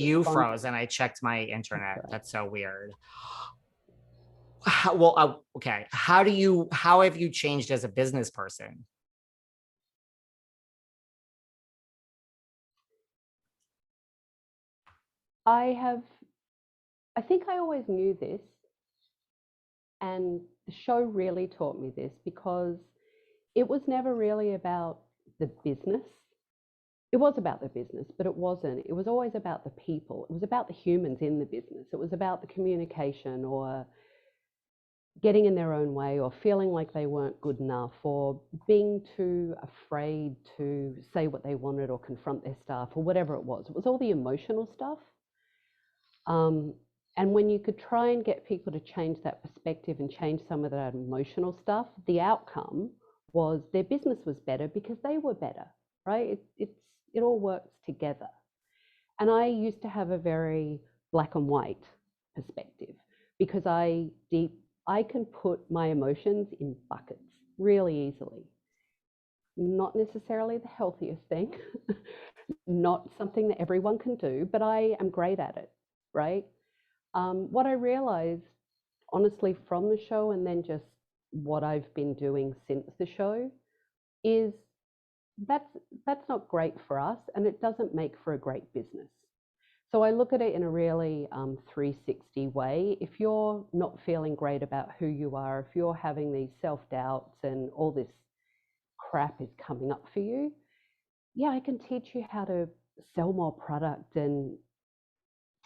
You froze and I checked my internet. That's so weird. Well, okay. How have you changed as a business person? I think I always knew this, and the show really taught me this because it was never really about the business. It was about the business, but it wasn't. It was always about the people. It was about the humans in the business. It was about the communication or getting in their own way or feeling like they weren't good enough or being too afraid to say what they wanted or confront their staff or whatever it was. It was all the emotional stuff. And when you could try and get people to change that perspective and change some of that emotional stuff, the outcome was their business was better because they were better, right? It all works together. And I used to have a very black and white perspective because I can put my emotions in buckets really easily. Not necessarily the healthiest thing, not something that everyone can do, but I am great at it, right? What I realized, honestly, from the show and then just what I've been doing since the show is that's not great for us, and it doesn't make for a great business. So I look at it in a really 360 way. If you're not feeling great about who you are, if you're having these self-doubts and all this crap is coming up for you, yeah, I can teach you how to sell more product and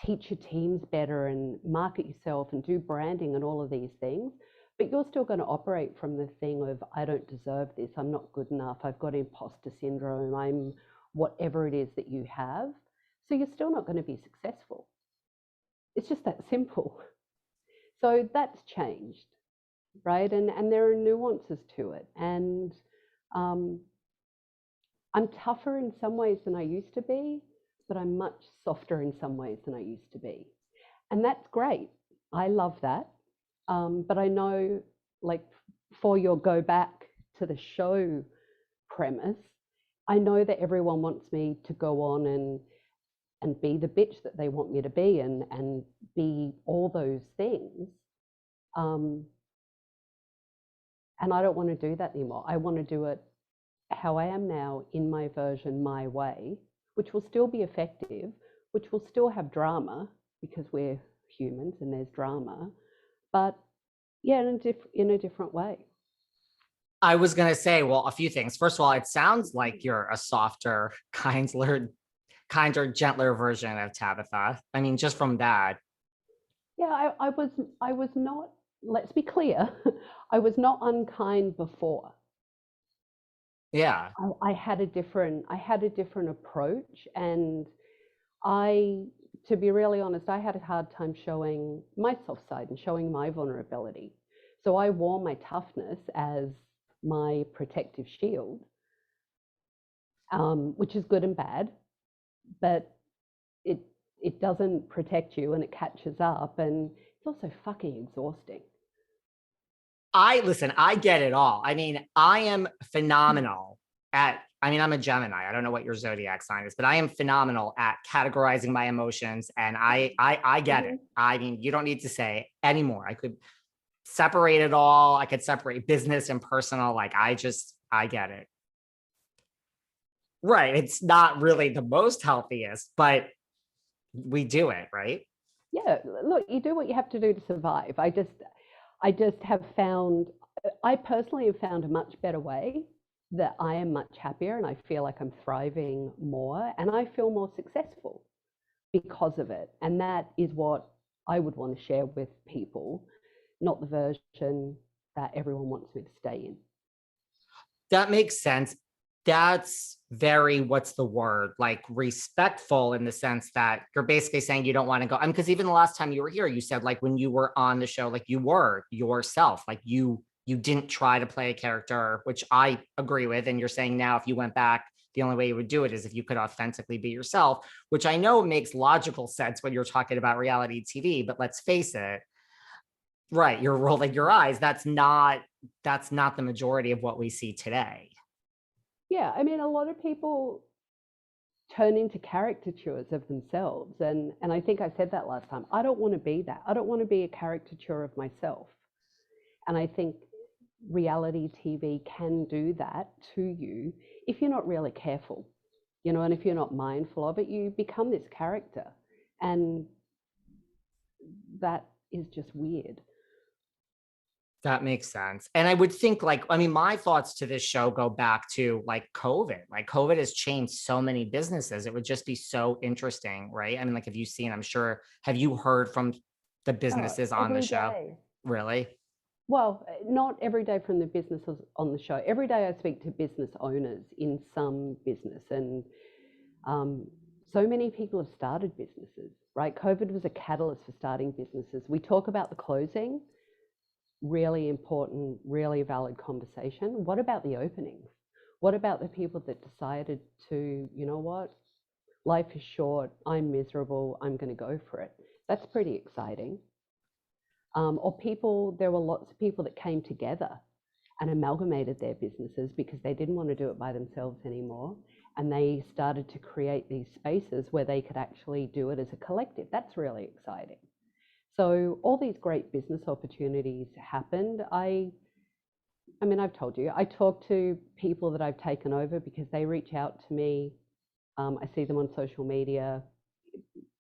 teach your teams better and market yourself and do branding and all of these things. But you're still going to operate from the thing of, I don't deserve this, I'm not good enough, I've got imposter syndrome, I'm whatever it is that you have. So you're still not going to be successful. It's just that simple. So that's changed, right? And there are nuances to it. And I'm tougher in some ways than I used to be, but I'm much softer in some ways than I used to be. And that's great. I love that. But I know, like, for your go back to the show premise, I know that everyone wants me to go on and be the bitch that they want me to be and be all those things. And I don't want to do that anymore. I want to do it how I am now, in my version, my way, which will still be effective, which will still have drama because we're humans and there's drama, but yeah, in a different way. I was going to say, well, a few things. First of all, it sounds like you're a softer, kinder, gentler version of Tabatha. I mean, just from that. Yeah, I was not, let's be clear, I was not unkind before. Yeah. I had a different approach, and to be really honest, I had a hard time showing my soft side and showing my vulnerability. So I wore my toughness as my protective shield, which is good and bad, but it doesn't protect you and it catches up, and it's also fucking exhausting. Listen, I get it all. I mean, I am phenomenal I'm a Gemini. I don't know what your zodiac sign is, but I am phenomenal at categorizing my emotions. And I get it. I mean, you don't need to say anymore. I could separate it all. I could separate business and personal. Like, I get it. Right. It's not really the most healthiest, but we do it, right? Yeah, look, you do what you have to do to survive. I just have found, I personally have found a much better way that I am much happier and I feel like I'm thriving more and I feel more successful because of it. And that is what I would want to share with people, not the version that everyone wants me to stay in. That makes sense. That's very, what's the word? Like, respectful, in the sense that you're basically saying you don't want to go. I mean, because even the last time you were here, you said, like, when you were on the show, like, you were yourself, like you didn't try to play a character, which I agree with. And you're saying now, if you went back, the only way you would do it is if you could authentically be yourself, which I know makes logical sense when you're talking about reality TV. But let's face it, right, you're rolling your eyes. That's not the majority of what we see today. Yeah, I mean, a lot of people turn into caricatures of themselves. And I think I said that last time. I don't want to be that. I don't want to be a caricature of myself. And I think reality TV can do that to you if you're not really careful, you know, and if you're not mindful of it, you become this character. And that is just weird. That makes sense. And I would think like, I mean, my thoughts to this show go back to like COVID. Like COVID has changed so many businesses. It would just be so interesting, right? I mean, like, have you seen, I'm sure, have you heard from the businesses on the Every show? day. Really? Well, not every day from the businesses on the show. Every day I speak to business owners in some business, and so many people have started businesses, right? COVID was a catalyst for starting businesses. We talk about the closing, really important, really valid conversation. What about the openings? What about the people that decided to, you know what, life is short, I'm miserable, I'm going to go for it? That's pretty exciting. Or people, there were lots of people that came together and amalgamated their businesses because they didn't want to do it by themselves anymore. And they started to create these spaces where they could actually do it as a collective. That's really exciting. So all these great business opportunities happened. I mean, I've told you, I talk to people that I've taken over because they reach out to me. I see them on social media.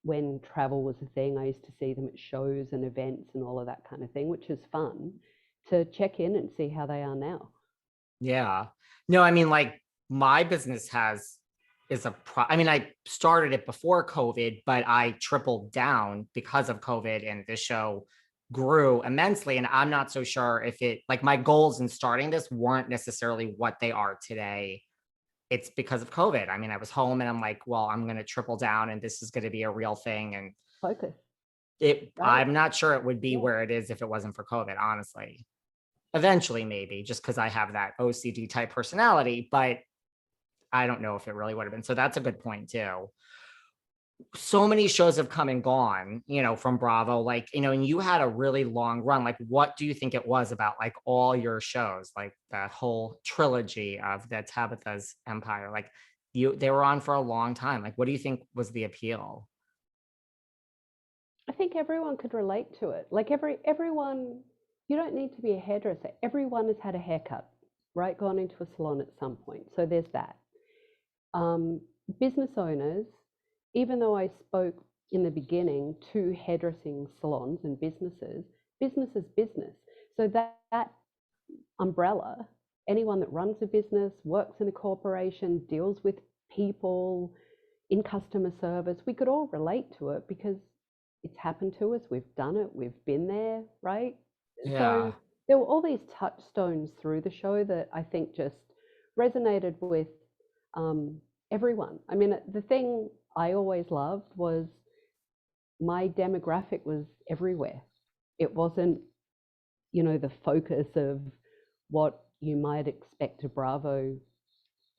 When travel was a thing, I used to see them at shows and events and all of that kind of thing, which is fun to check in and see how they are now. Yeah. No, I mean, like my business I mean, I started it before COVID, but I tripled down because of COVID, and this show grew immensely. And I'm not so sure if it, like, my goals in starting this weren't necessarily what they are today. It's because of COVID. I mean, I was home and I'm like, well, I'm going to triple down and this is going to be a real thing. And Focus, right? I'm not sure it would be Yeah. where it is if it wasn't for COVID, honestly. Eventually, maybe, just because I have that OCD type personality, but I don't know if it really would have been. So that's a good point too. So many shows have come and gone, you know, from Bravo, like, you know, and you had a really long run. Like, what do you think it was about like all your shows, like that whole trilogy of the Tabatha's Empire? Like they were on for a long time. Like, what do you think was the appeal? I think everyone could relate to it. Like everyone, you don't need to be a hairdresser. Everyone has had a haircut, right? Gone into a salon at some point. So there's that. Business owners, even though I spoke in the beginning to hairdressing salons and businesses, business is business. So that umbrella, anyone that runs a business, works in a corporation, deals with people in customer service, we could all relate to it because it's happened to us. We've done it. We've been there, right? Yeah. So there were all these touchstones through the show that I think just resonated with everyone. I mean, the thing I always loved was my demographic was everywhere. It wasn't, you know, the focus of what you might expect a Bravo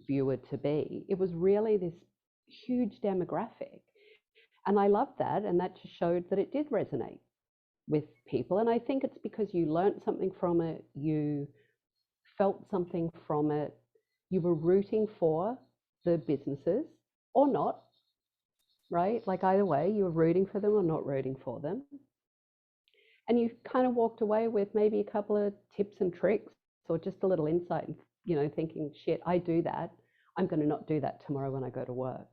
viewer to be. It was really this huge demographic. And I loved that. And that just showed that it did resonate with people. And I think it's because you learned something from it, you felt something from it, you were rooting for the businesses or not, right? Like either way, you were rooting for them or not rooting for them. And you kind of walked away with maybe a couple of tips and tricks or just a little insight, you know, thinking, shit, I do that. I'm going to not do that tomorrow when I go to work.